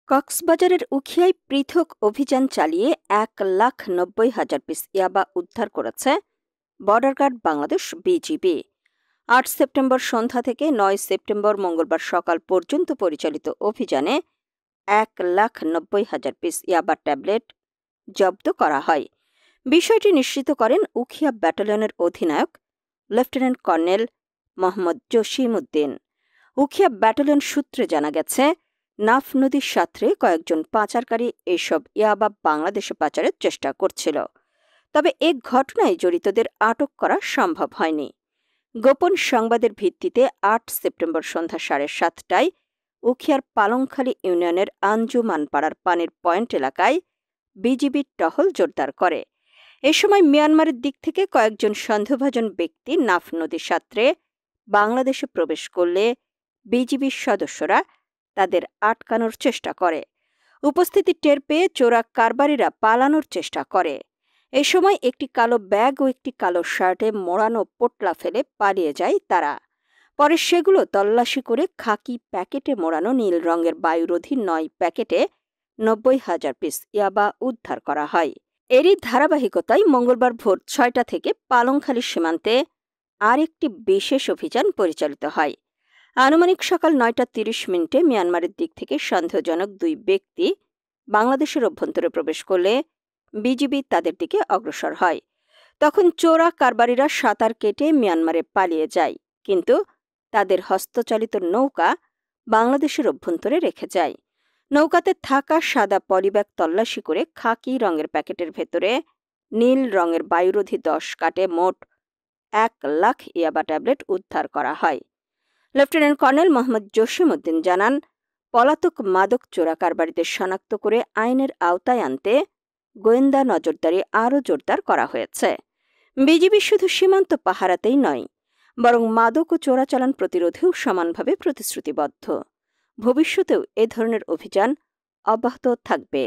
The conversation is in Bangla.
কক্সবাজারের উখিয়ায় পৃথক অভিযান চালিয়ে 1,90,000 পিস ইয়াবা উদ্ধার করেছে border guard Bangladesh BGB. ৮ September সন্ধ্যা থেকে ৯ সেপ্টেম্বর মঙ্গলবার সকাল পর্যন্ত পরিচালিত অভিযানে 1,90,000 পিস ইয়াবা ট্যাবলেট জব্দ করা হয়। বিষয়টি নিশ্চিত করেন উখিয়া ব্যাটালিয়নের অধিনায়ক lieutenant colonel Mohammad Jasimuddin. Ukhia battalion সূত্রে জানা গেছে, নাফ নদীর সাঁতরে কয়েকজন পাচারকারী এসব ইয়াবা বাংলাদেশে পাচারের চেষ্টা করছিল। তবে এ ঘটনায় জড়িতদের আটক করা সম্ভব হয়নি। গোপন সংবাদের ভিত্তিতে ৮ সেপ্টেম্বর সন্ধ্যা 7:30টায় উখিয়ার পালংখালী ইউনিয়নের আঞ্জুমানপাড়ার পানির পয়েন্ট এলাকায় বিজিবি টহল জোরদার করে। এ সময় মিয়ানমারের দিক থেকে কয়েকজন সন্দেহভাজন ব্যক্তি নাফ নদীর সাঁতরে বাংলাদেশে প্রবেশ করলে বিজিবির সদস্যরা তাদের আটকানোর চেষ্টা করে। উপস্থিতি টের পেয়ে চোরা কারবারিরা পালানোর চেষ্টা করে। এ সময় একটি কালো ব্যাগ ও একটি কালো শার্টে মোড়ানো পোটলা ফেলে পালিয়ে যায় তারা। পরে সেগুলো তল্লাশি করে খাকি প্যাকেটে মোড়ানো নীল রঙের বায়ুরোধী ৯ প্যাকেটে 90,000 পিস ইয়াবা উদ্ধার করা হয়। এরই ধারাবাহিকতায় মঙ্গলবার ভোর ৬টা থেকে পালংখালী সীমান্তে আরেকটি বিশেষ অভিযান পরিচালিত হয়। আনুমানিক সকাল ৯:৩০ মিয়ানমারের দিক থেকে সন্দেহজনক ২ ব্যক্তি বাংলাদেশের অভ্যন্তরে প্রবেশ করলে বিজিবি তাদের দিকে অগ্রসর হয়। তখন চোরা কারবারিরা সাঁতার কেটে মিয়ানমারে পালিয়ে যায়, কিন্তু তাদের হস্তচালিত নৌকা বাংলাদেশের অভ্যন্তরে রেখে যায়। নৌকাতে থাকা সাদা পলিব্যাগ তল্লাশি করে খাকি রঙের প্যাকেটের ভেতরে নীল রঙের বায়ুরোধী ১০ কাটে মোট 1,00,000 ইয়াবা ট্যাবলেট উদ্ধার করা হয়। লেফটেন্যান্ট কর্নেল মোহাম্মদ জসিমউদ্দিন জানান, পলাতক মাদক চোরা কারবারিদের শনাক্ত করে আইনের আওতায় আনতে গোয়েন্দা নজরদারি আরও জোরদার করা হয়েছে। বিজিবি শুধু সীমান্ত পাহারাতেই নয়, বরং মাদক ও চোরাচালান প্রতিরোধেও সমানভাবে প্রতিশ্রুতিবদ্ধ। ভবিষ্যতেও এ ধরনের অভিযান অব্যাহত থাকবে।